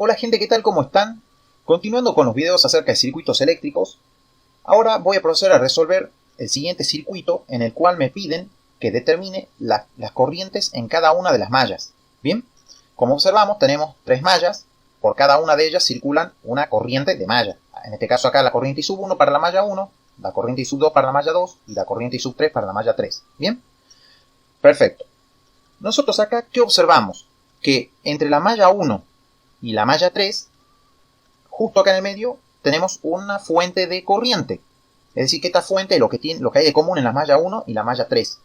Hola gente, ¿qué tal? ¿Cómo están? Continuando con los videos acerca de circuitos eléctricos, ahora voy a proceder a resolver el siguiente circuito en el cual me piden que determine las corrientes en cada una de las mallas. Bien, como observamos tenemos tres mallas, por cada una de ellas circulan una corriente de malla. En este caso acá la corriente I1 para la malla 1, la corriente I2 para la malla 2 y la corriente I3 para la malla 3. Bien, perfecto. Nosotros acá, ¿qué observamos? Que entre la malla 1 y la malla 3, justo acá en el medio, tenemos una fuente de corriente. Es decir, que esta fuente es lo que hay de común en la malla 1 y la malla 3.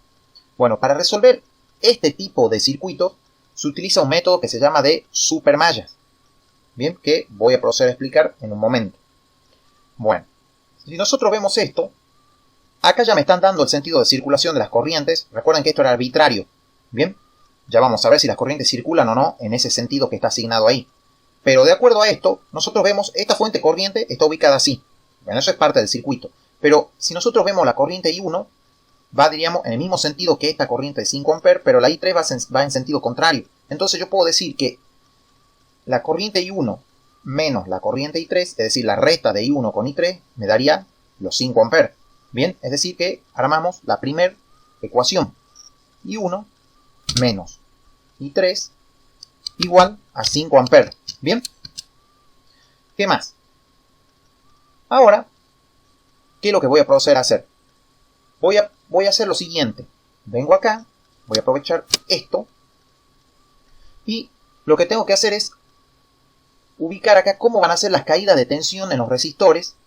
Bueno, para resolver este tipo de circuitos, se utiliza un método que se llama de supermallas. Bien, que voy a proceder a explicar en un momento. Bueno, si nosotros vemos esto, acá ya me están dando el sentido de circulación de las corrientes. Recuerden que esto era arbitrario. Bien, ya vamos a ver si las corrientes circulan o no en ese sentido que está asignado ahí. Pero de acuerdo a esto, nosotros vemos esta fuente corriente está ubicada así. Bueno, eso es parte del circuito. Pero si nosotros vemos la corriente I1, va, diríamos, en el mismo sentido que esta corriente de 5 A, pero la I3 va en sentido contrario. Entonces yo puedo decir que la corriente I1 menos la corriente I3, es decir, la resta de I1 con I3, me daría los 5 A. Bien, es decir que armamos la primera ecuación. I1 menos I3 igual a 5 A. Bien, ¿qué más? Ahora, ¿qué es lo que voy a proceder a hacer? Voy a hacer lo siguiente. Vengo acá, voy a aprovechar esto y lo que tengo que hacer es ubicar acá cómo van a ser las caídas de tensión en los resistores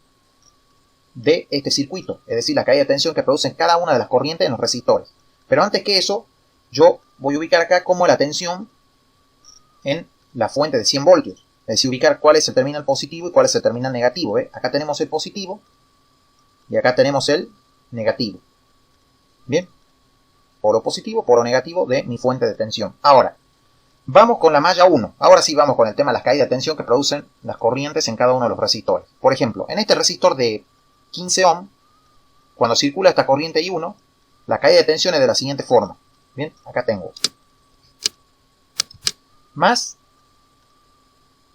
de este circuito. Es decir, la caída de tensión que producen cada una de las corrientes en los resistores. Pero antes que eso, yo voy a ubicar acá cómo la tensión en la fuente de 100 voltios. Es decir, ubicar cuál es el terminal positivo y cuál es el terminal negativo. Acá tenemos el positivo y acá tenemos el negativo. Bien, polo positivo, polo negativo de mi fuente de tensión. Ahora, vamos con la malla 1. Ahora sí vamos con el tema de las caídas de tensión que producen las corrientes en cada uno de los resistores. Por ejemplo, en este resistor de 15 ohm, cuando circula esta corriente I1, la caída de tensión es de la siguiente forma. Bien, acá tengo más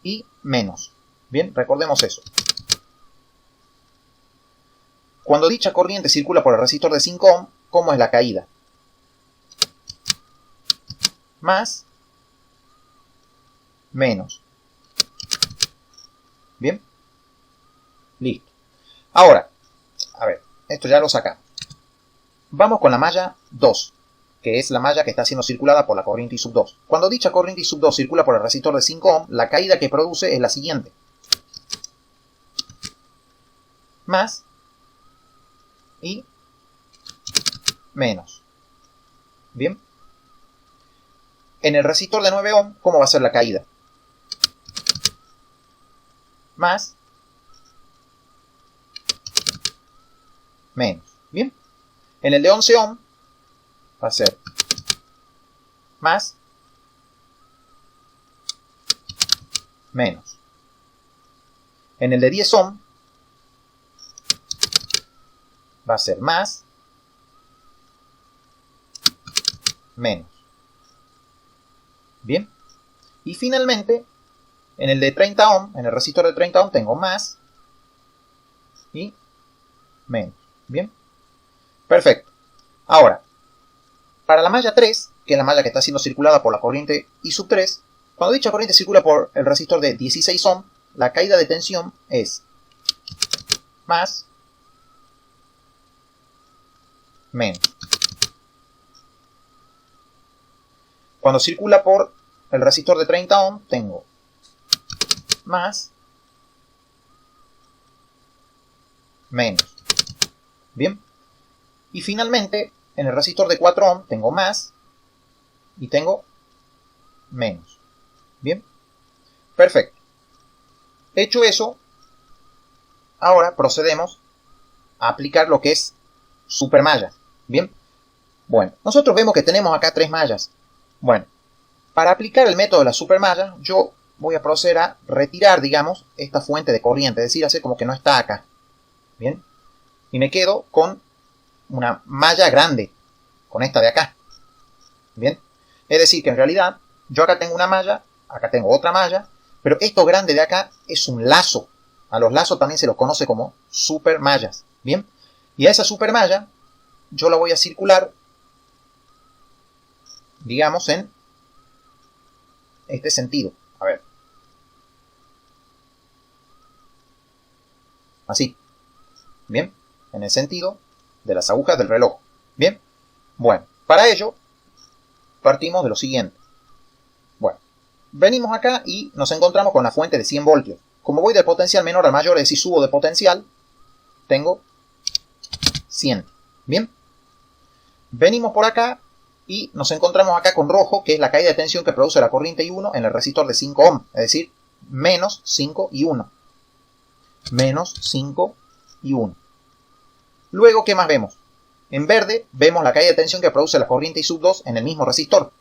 y menos. Bien, recordemos eso. Cuando dicha corriente circula por el resistor de 5 ohm, ¿cómo es la caída? Más, menos. Bien, listo. Ahora, a ver, esto ya lo sacamos. Vamos con la malla 2, que es la malla que está siendo circulada por la corriente I2. Cuando dicha corriente I2 circula por el resistor de 5 ohm, la caída que produce es la siguiente. Más y menos. Bien. En el resistor de 9 ohm, ¿cómo va a ser la caída? Más, menos. Bien. En el de 11 ohm va a ser más, menos. En el de 10 ohm va a ser más, menos. Bien. Y finalmente, en el de 30 ohm, en el resistor de 30 ohm, tengo más y menos. Bien. Perfecto. Ahora, para la malla 3, que es la malla que está siendo circulada por la corriente I3, cuando dicha corriente circula por el resistor de 16 ohm, la caída de tensión es más, menos. Cuando circula por el resistor de 30 ohm, tengo más, menos. Bien. Y finalmente, en el resistor de 4 ohm, tengo más y tengo menos. Bien. Perfecto. Hecho eso, ahora procedemos a aplicar lo que es supermallas. Bien. Bueno, nosotros vemos que tenemos acá tres mallas. Bueno, para aplicar el método de la supermalla, yo voy a proceder a retirar, digamos, esta fuente de corriente, es decir, hacer como que no está acá. Bien. Y me quedo con una malla grande, con esta de acá. Bien. Es decir, que en realidad, yo acá tengo una malla, acá tengo otra malla, Pero esto grande de acá es un lazo. A los lazos también se los conoce como supermallas. ¿Bien? Y a esa supermalla yo la voy a circular, digamos, en este sentido. A ver. Así. ¿Bien? En el sentido de las agujas del reloj. ¿Bien? Bueno, para ello partimos de lo siguiente. Bueno, venimos acá y nos encontramos con la fuente de 100 voltios. Como voy del potencial menor al mayor, es decir, subo de potencial, tengo 100. ¿Bien? Venimos por acá y nos encontramos acá con rojo, que es la caída de tensión que produce la corriente I1 en el resistor de 5 ohm, es decir, menos 5 y 1. Menos 5 y 1. Luego, ¿qué más vemos? En verde vemos la caída de tensión que produce la corriente I sub 2 en el mismo resistor.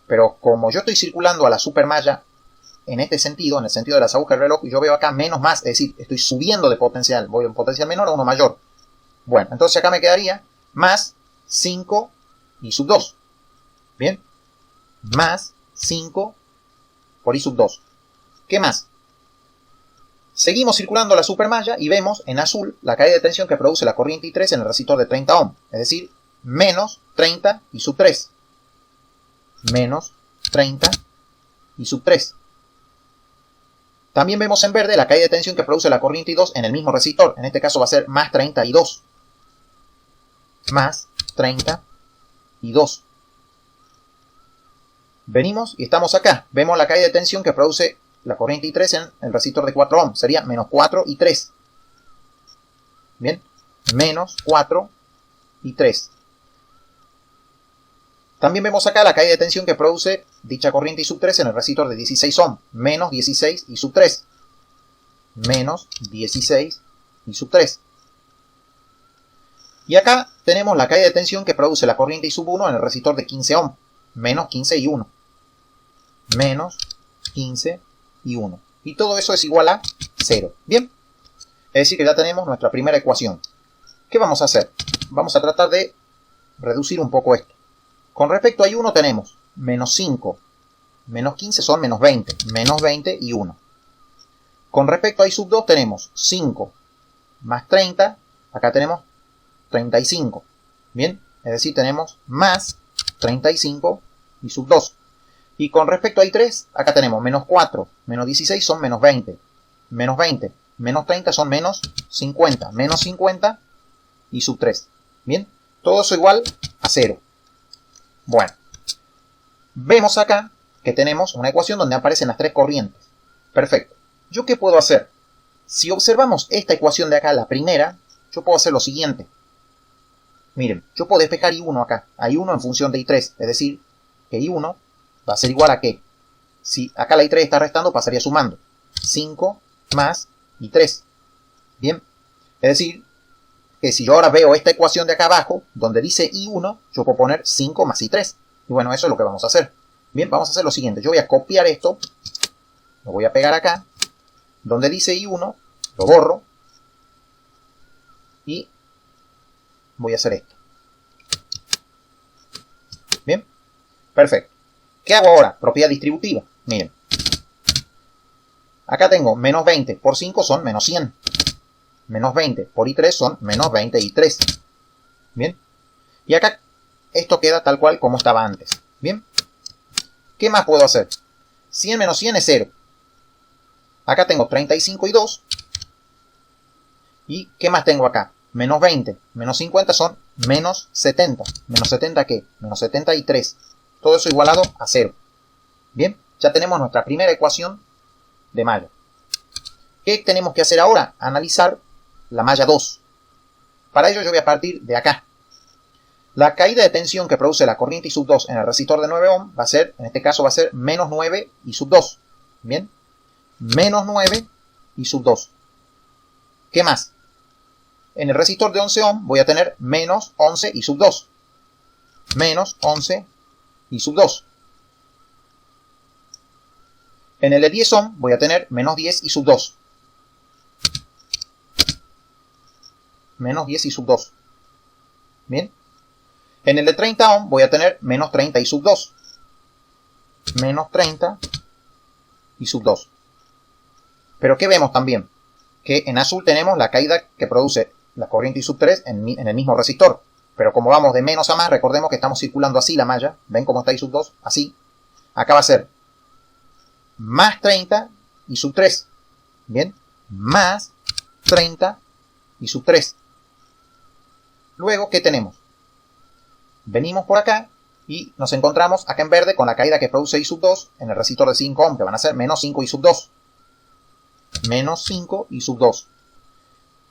Pero como yo estoy circulando a la supermalla en este sentido, en el sentido de las agujas del reloj, yo veo acá menos más, es decir, estoy subiendo de potencial, voy de un potencial menor a uno mayor. Bueno, entonces acá me quedaría más 5 I sub 2. ¿Bien? Más 5 por I sub 2. ¿Qué más? Seguimos circulando la supermalla y vemos en azul la caída de tensión que produce la corriente I3 en el resistor de 30 ohm. Es decir, menos 30 I sub 3. Menos 30 I sub 3. También vemos en verde la caída de tensión que produce la corriente I2 en el mismo resistor. En este caso va a ser más 32. Más 32. Venimos y estamos acá. Vemos la caída de tensión que produce la corriente I3 en el resistor de 4 ohm. Sería menos 4 y 3. Bien. Menos 4 y 3. También vemos acá la caída de tensión que produce dicha corriente I sub 3 en el resistor de 16 ohm. Menos 16 I sub 3. Menos 16 I sub 3. Y acá tenemos la caída de tensión que produce la corriente I sub 1 en el resistor de 15 ohm. Menos 15 y 1. Menos 15 y 1. Y todo eso es igual a 0. Bien. Es decir que ya tenemos nuestra primera ecuación. ¿Qué vamos a hacer? Vamos a tratar de reducir un poco esto. Con respecto a I1 tenemos menos 5, menos 15 son menos 20. Menos 20 y 1. Con respecto a I sub 2 tenemos 5 más 30. Acá tenemos 35. Bien. Es decir, tenemos más 35 y sub 2. Y con respecto a I3, acá tenemos menos 4, menos 16 son menos 20. Menos 20, menos 30 son menos 50. Menos 50 y sub 3. Bien, todo eso igual a 0. Bueno, vemos acá que tenemos una ecuación donde aparecen las tres corrientes. Perfecto. ¿Yo qué puedo hacer? Si observamos esta ecuación de acá, la primera, yo puedo hacer lo siguiente. Miren, yo puedo despejar I1 acá, a I1 en función de I3, es decir, que I1 va a ser igual a ¿qué? Si acá la I3 está restando, pasaría sumando. 5 más I3. Bien, es decir, que si yo ahora veo esta ecuación de acá abajo, donde dice I1, yo puedo poner 5 más I3. Y bueno, eso es lo que vamos a hacer. Bien, vamos a hacer lo siguiente. Yo voy a copiar esto, lo voy a pegar acá, donde dice I1, lo borro, y voy a hacer esto. Bien, perfecto. ¿Qué hago ahora? Propiedad distributiva. Miren. Acá tengo menos 20 por 5 son menos 100. Menos 20 por I3 son menos 20 I3. Bien. Y acá esto queda tal cual como estaba antes. Bien. ¿Qué más puedo hacer? 100 menos 100 es 0. Acá tengo 35 y 2. ¿Y qué más tengo acá? Menos 20, menos 50 son menos 70. ¿Menos 70 qué? Menos 73. Todo eso igualado a 0. Bien, ya tenemos nuestra primera ecuación de malla. ¿Qué tenemos que hacer ahora? Analizar la malla 2. Para ello yo voy a partir de acá. La caída de tensión que produce la corriente I sub 2 en el resistor de 9 ohm va a ser, en este caso va a ser menos 9 I sub 2. Bien, menos 9 I sub 2. ¿Qué más? En el resistor de 11 ohm voy a tener menos 11 I sub 2. Menos 11 I sub 2. En el de 10 ohm voy a tener menos 10 I sub 2. Menos 10 I sub 2. Bien. En el de 30 ohm voy a tener menos 30 I sub 2. Menos 30 I sub 2. Pero ¿qué vemos también? Que en azul tenemos la caída que produce la corriente I sub 3 en el mismo resistor. Pero como vamos de menos a más, recordemos que estamos circulando así la malla. ¿Ven cómo está I sub 2? Así. Acá va a ser más 30 I sub 3. ¿Bien? Más 30 I sub 3. Luego, ¿qué tenemos? Venimos por acá y nos encontramos acá en verde con la caída que produce I sub 2 en el resistor de 5 ohm, que van a ser menos 5 I sub 2. Menos 5 I sub 2.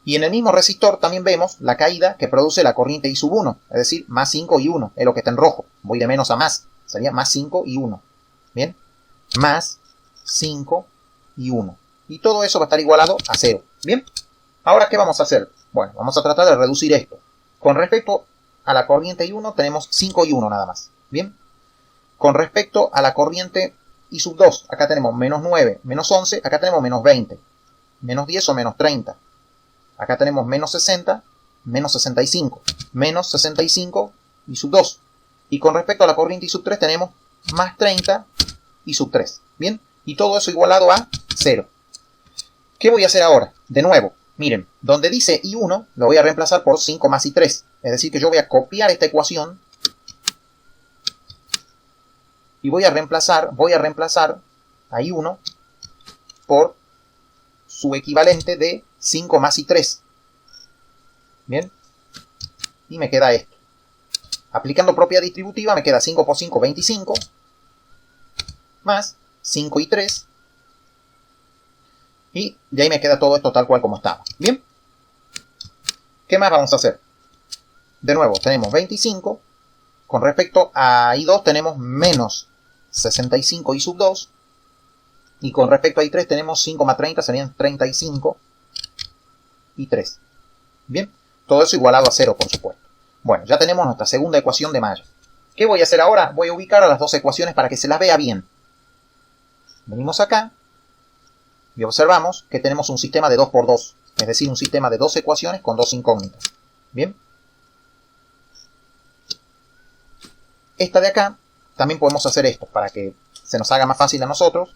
Y en el mismo resistor también vemos la caída que produce la corriente I sub 1, es decir, más 5 y 1, es lo que está en rojo. Voy de menos a más, sería más 5 y 1. ¿Bien? Más 5 y 1. Y todo eso va a estar igualado a 0. ¿Bien? Ahora, ¿qué vamos a hacer? Bueno, vamos a tratar de reducir esto. Con respecto a la corriente I1 tenemos 5 y 1 nada más. ¿Bien? Con respecto a la corriente I sub 2, acá tenemos menos 9, menos 11, acá tenemos menos 20, menos 10 o menos 30. Acá tenemos menos 60, menos 65, menos 65 I sub 2. Y con respecto a la corriente I sub 3 tenemos más 30 I sub 3. ¿Bien? Y todo eso igualado a 0. ¿Qué voy a hacer ahora? De nuevo, miren, donde dice I1 lo voy a reemplazar por 5 más I3. Es decir, que yo voy a copiar esta ecuación y voy a reemplazar a I1 por su equivalente de 5 más I3. ¿Bien? Y me queda esto. Aplicando propiedad distributiva me queda 5 por 5, 25. Más 5 I3. Y de ahí me queda todo esto tal cual como estaba. ¿Bien? ¿Qué más vamos a hacer? De nuevo, tenemos 25. Con respecto a I2 tenemos menos 65 I sub 2. Y con respecto a I3 tenemos 5 más 30, serían 35 I3. Bien, todo eso igualado a 0, por supuesto. Bueno, ya tenemos nuestra segunda ecuación de malla. ¿Qué voy a hacer ahora? Voy a ubicar a las dos ecuaciones para que se las vea bien. Venimos acá y observamos que tenemos un sistema de 2×2. Es decir, un sistema de dos ecuaciones con dos incógnitas. Bien. Esta de acá, también podemos hacer esto para que se nos haga más fácil a nosotros.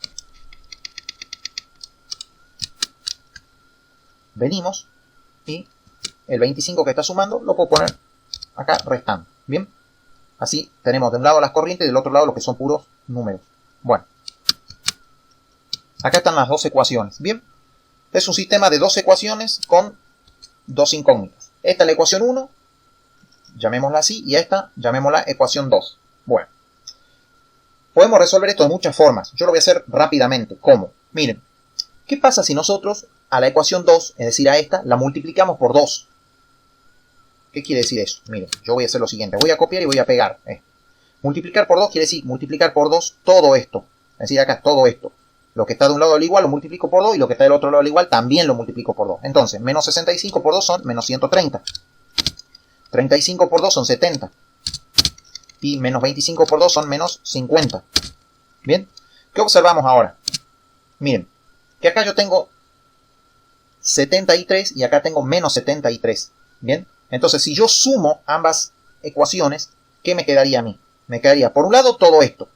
Venimos y el 25 que está sumando lo puedo poner acá restando. Bien. Así tenemos de un lado las corrientes y del otro lado lo que son puros números. Bueno. Acá están las dos ecuaciones. Bien. Es un sistema de dos ecuaciones con dos incógnitas. Esta es la ecuación 1. Llamémosla así. Y esta llamémosla ecuación 2. Bueno. Podemos resolver esto de muchas formas. Yo lo voy a hacer rápidamente. ¿Cómo? Miren. ¿Qué pasa si nosotros a la ecuación 2, es decir a esta, la multiplicamos por 2? ¿Qué quiere decir eso? Miren, yo voy a hacer lo siguiente. Voy a copiar y voy a pegar. Multiplicar por 2 quiere decir multiplicar por 2 todo esto. Es decir, acá todo esto. Lo que está de un lado del igual lo multiplico por 2 y lo que está del otro lado del igual también lo multiplico por 2. Entonces, menos 65 por 2 son menos 130. 35 por 2 son 70. Y menos 25 por 2 son menos 50. ¿Bien? ¿Qué observamos ahora? Miren, que acá yo tengo 73 y acá tengo menos 73. ¿Bien? Entonces, si yo sumo ambas ecuaciones, ¿qué me quedaría a mí? Me quedaría, por un lado, todo esto.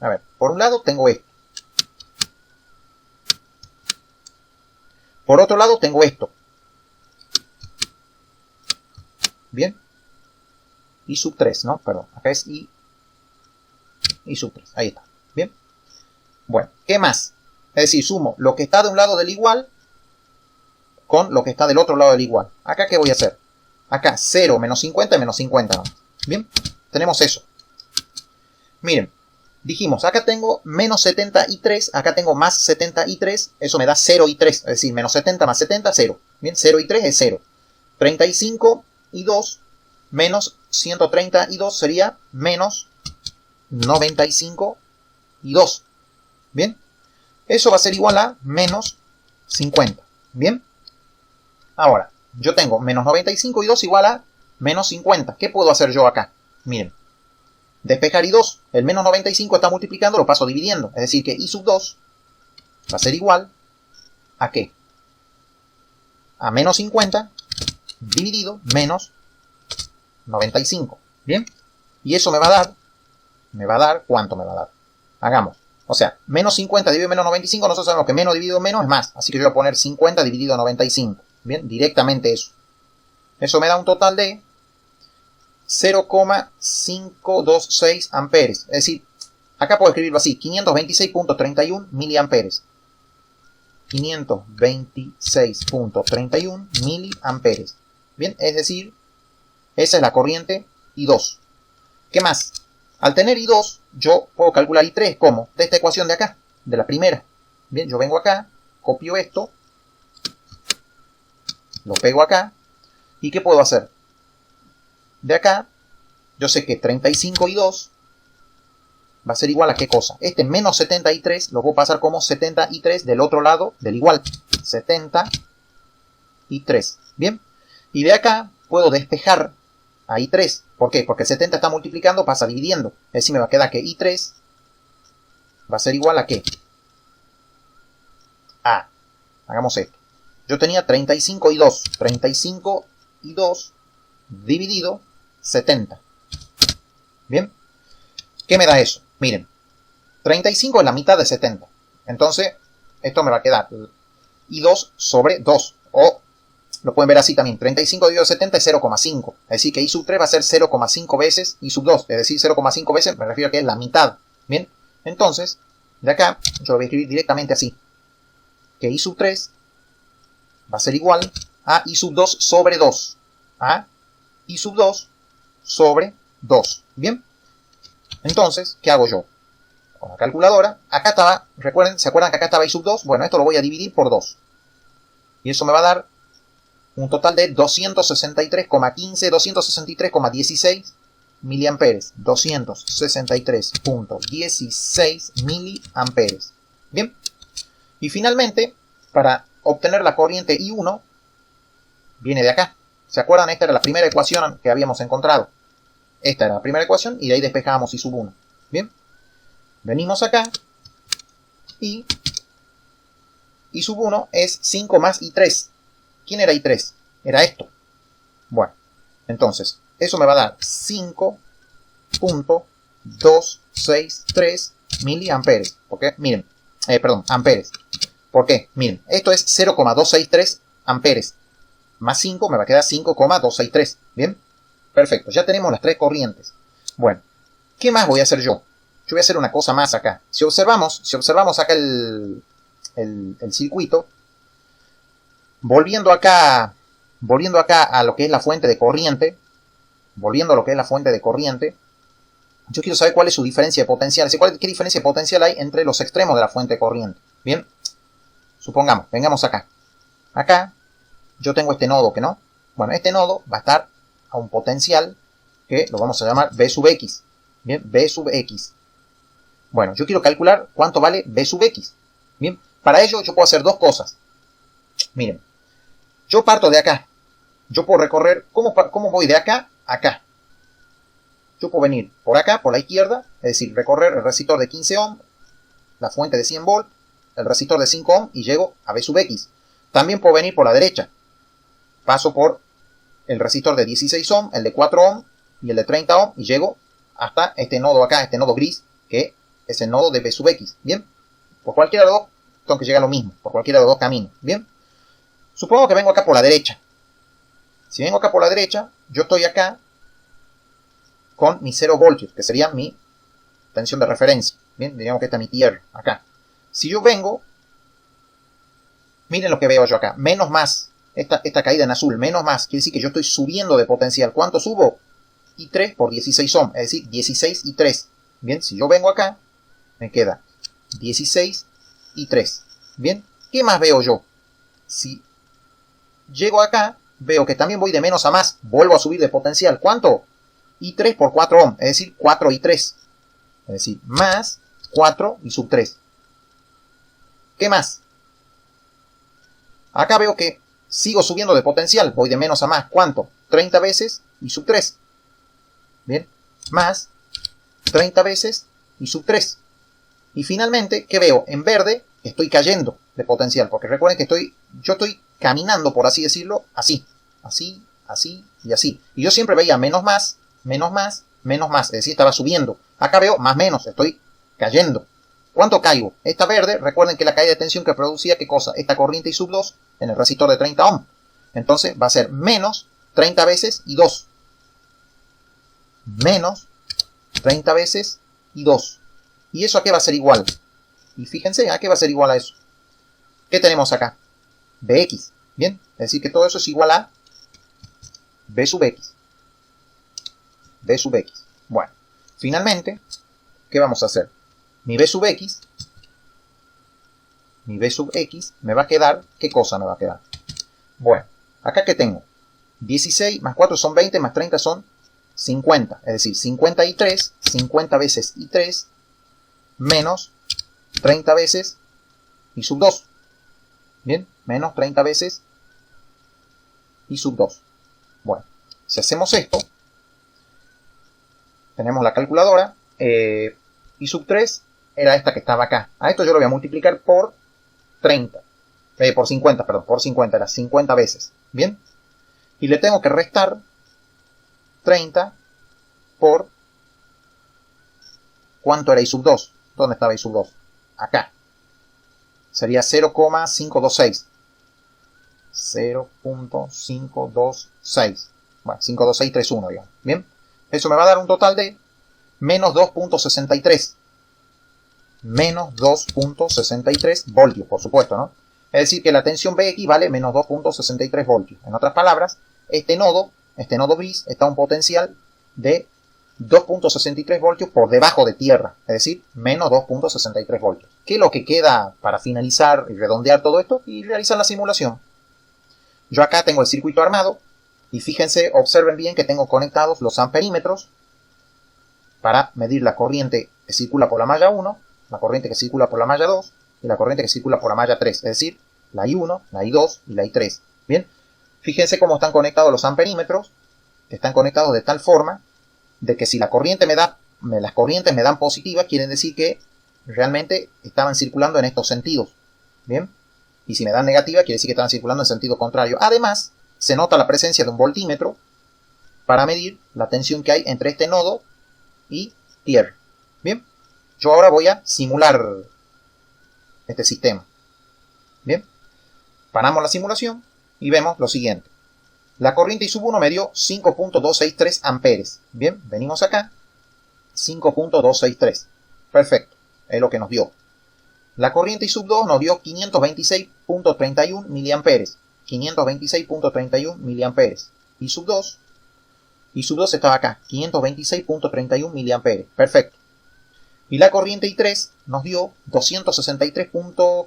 A ver, por un lado tengo esto. Por otro lado tengo esto. ¿Bien? I sub 3, ¿no? Perdón, acá es I sub 3. Ahí está. ¿Bien? Bueno, ¿qué más? Es decir, sumo lo que está de un lado del igual con lo que está del otro lado del igual. ¿Acá qué voy a hacer? Acá 0 menos 50 y menos 50. ¿No? ¿Bien? Tenemos eso. Miren, dijimos, acá tengo menos 73, acá tengo más 73, eso me da 0 y 3. Es decir, menos 70 más 70, 0. Bien, 0 y 3 es 0. 35 y 2 menos 132 sería menos 95 y 2. ¿Bien? Eso va a ser igual a menos 50. ¿Bien? Ahora, yo tengo menos 95 y 2 igual a menos 50. ¿Qué puedo hacer yo acá? Miren. Despejar I2. El menos 95 está multiplicando, lo paso dividiendo. Es decir, que I sub 2 va a ser igual a ¿qué? A menos 50 dividido menos 95. ¿Bien? Y eso me va a dar, ¿cuánto me va a dar? Hagamos. O sea, menos 50 dividido menos 95, nosotros sabemos que menos dividido menos es más. Así que yo voy a poner 50 dividido 95. Bien, directamente eso. Eso me da un total de 0,526 amperes. Es decir, acá puedo escribirlo así, 526.31 miliamperes. 526.31 miliamperes. Bien, es decir, esa es la corriente I2. ¿Qué más? Al tener I2, yo puedo calcular I3 como de esta ecuación de acá, de la primera. Bien, yo vengo acá, copio esto, lo pego acá, ¿y qué puedo hacer? De acá, yo sé que 35 I2 va a ser igual a ¿qué cosa? Este menos 73 lo puedo pasar como 73 del otro lado del igual. 73. Bien. Y de acá puedo despejar a I3. ¿Por qué? Porque el 70 está multiplicando, pasa dividiendo. Es decir, me va a quedar que I3 va a ser igual a ¿qué? A. Hagamos esto. Yo tenía 35 I2. 35 I2 dividido 70. Bien. ¿Qué me da eso? Miren. 35 es la mitad de 70. Entonces, esto me va a quedar I2 sobre 2. O lo pueden ver así también. 35 dividido 70 es 0,5. Es decir, que I sub 3 va a ser 0,5 veces I sub 2. Es decir, 0,5 veces me refiero a que es la mitad. Bien. Entonces, de acá, yo lo voy a escribir directamente así. Que I sub 3 va a ser igual a I sub 2 sobre 2. A I sub 2 sobre 2. Bien. Entonces, ¿qué hago yo? Con la calculadora, acá estaba, recuerden, ¿se acuerdan que acá estaba I sub 2? Bueno, esto lo voy a dividir por 2. Y eso me va a dar un total de 263,15, 263,16 miliamperes. 263.16 miliamperes. Bien. Y finalmente, para obtener la corriente I1, viene de acá. ¿Se acuerdan? Esta era la primera ecuación que habíamos encontrado. Esta era la primera ecuación y de ahí despejamos I sub 1. Bien. Venimos acá y I sub 1 es 5 más I3. ¿Quién era I3? Era esto. Bueno, entonces, eso me va a dar 5.263 miliamperes. ¿Por qué? Miren, amperes. ¿Por qué? Miren, esto es 0,263 amperes. Más 5 me va a quedar 5,263. ¿Bien? Perfecto, ya tenemos las tres corrientes. Bueno, ¿qué más voy a hacer yo? Yo voy a hacer una cosa más acá. Si observamos acá el circuito, volviendo acá a lo que es la fuente de corriente, yo quiero saber cuál es su diferencia de potencial. ¿Qué diferencia de potencial hay entre los extremos de la fuente de corriente? Bien, supongamos, vengamos acá. Acá yo tengo este nodo, ¿que no? Bueno, este nodo va a estar a un potencial que lo vamos a llamar B sub X. Bien, B sub X. Bueno, yo quiero calcular cuánto vale B sub X. Bien, para ello yo puedo hacer dos cosas. Miren, yo parto de acá. Yo puedo recorrer, ¿cómo voy de acá a acá? Yo puedo venir por acá, por la izquierda, es decir, recorrer el resistor de 15 ohm, la fuente de 100 volt, el resistor de 5 ohm y llego a B sub X. También puedo venir por la derecha. Paso por el resistor de 16 ohm, el de 4 ohm y el de 30 ohm y llego hasta este nodo acá, este nodo gris, que es el nodo de B sub X. Bien, por cualquiera de los dos tengo que llegar a lo mismo, por cualquiera de los dos caminos. Bien, supongo que vengo acá por la derecha. Si vengo acá por la derecha, yo estoy acá con mi 0 voltios, que sería mi tensión de referencia. Bien, digamos que esta es mi tierra, acá. Si yo vengo, miren lo que veo yo acá, menos más, esta caída en azul, menos más, quiere decir que yo estoy subiendo de potencial. ¿Cuánto subo? I3 por 16 ohm, es decir, 16 I3. Bien, si yo vengo acá, me queda 16 I3. Bien, ¿qué más veo yo? Si llego acá, veo que también voy de menos a más, vuelvo a subir de potencial. ¿Cuánto? I3 por 4 ohm, es decir, 4 I3. Es decir, más 4 I sub 3. ¿Qué más? Acá veo que sigo subiendo de potencial, voy de menos a más. ¿Cuánto? 30 veces I sub 3. Bien, más 30 veces I sub 3. Y finalmente, ¿qué veo? En verde estoy cayendo de potencial, porque recuerden que yo estoy caminando, por así decirlo, así, así, así y así. Y yo siempre veía menos más, es decir, estaba subiendo. Acá veo más menos, estoy cayendo. ¿Cuánto caigo? Esta verde, recuerden que la caída de tensión que producía, ¿qué cosa? Esta corriente I sub 2 en el resistor de 30 ohm. Entonces va a ser menos 30 veces y 2. Menos 30 veces y 2. ¿Y eso a qué va a ser igual? Y fíjense, ¿a qué va a ser igual a eso? ¿Qué tenemos acá? Bx. Bien, es decir que todo eso es igual a B sub X. B sub X. Bueno, finalmente, ¿qué vamos a hacer? Mi B sub X me va a quedar, ¿qué cosa me va a quedar? Bueno, acá que tengo 16 más 4 son 20, más 30 son 50, es decir, 50 y 3, 50 veces y 3, menos 30 veces y sub 2. Bien, menos 30 veces y sub 2. Bueno, si hacemos esto, tenemos la calculadora, y sub 3 era esta que estaba acá. A esto yo lo voy a multiplicar por 30. Por 50, perdón, por 50, era 50 veces. Bien. Y le tengo que restar 30 por... ¿Cuánto era I sub 2? ¿Dónde estaba I sub 2? Acá. Sería 0,526. 0.526. Bueno, 52631, digamos. Bien. Eso me va a dar un total de menos 2.63. Menos 2.63 voltios, por supuesto, ¿no? Es decir, que la tensión Bx vale menos 2.63 voltios. En otras palabras, este nodo bis, está a un potencial de 2.63 voltios por debajo de tierra. Es decir, menos 2.63 voltios. ¿Qué es lo que queda para finalizar y redondear todo esto? Y realizar la simulación. Yo acá tengo el circuito armado. Y fíjense, observen bien que tengo conectados los amperímetros para medir la corriente que circula por la malla 1, la corriente que circula por la malla 2 y la corriente que circula por la malla 3, es decir, la I1, la I2 y la I3. Bien, fíjense cómo están conectados los amperímetros, que están conectados de tal forma de que si la corriente las corrientes me dan positiva, quieren decir que realmente estaban circulando en estos sentidos. Bien, y si me dan negativa, quiere decir que estaban circulando en sentido contrario. Además, se nota la presencia de un voltímetro para medir la tensión que hay entre este nodo y tierra. Bien, yo ahora voy a simular este sistema. Bien, paramos la simulación y vemos lo siguiente. La corriente I sub 1 me dio 5.263 amperes. Bien, venimos acá. 5.263. Perfecto, es lo que nos dio. La corriente I sub 2 nos dio 526.31 miliamperes. 526.31 miliamperes. I sub 2 estaba acá, 526.31 miliamperes. Perfecto. Y la corriente I3 nos dio 263.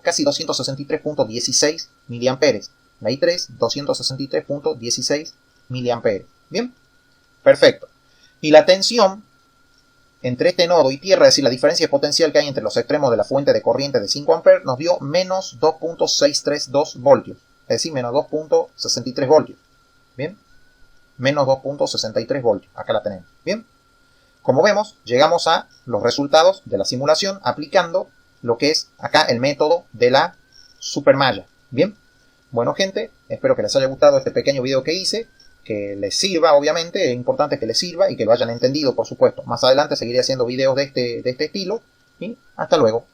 Casi 263.16 miliamperes. La I3, 263.16 miliamperes. Bien. Perfecto. Y la tensión entre este nodo y tierra, es decir, la diferencia de potencial que hay entre los extremos de la fuente de corriente de 5 amperes, nos dio menos 2.632 voltios. Es decir, menos 2.63 voltios. Bien. Menos 2.63 voltios. Acá la tenemos. Bien. Como vemos, llegamos a los resultados de la simulación aplicando lo que es acá el método de la supermalla. Bien. Bueno, gente, espero que les haya gustado este pequeño video que hice. Que les sirva, obviamente. Es importante que les sirva y que lo hayan entendido, por supuesto. Más adelante seguiré haciendo videos de este estilo. Y hasta luego.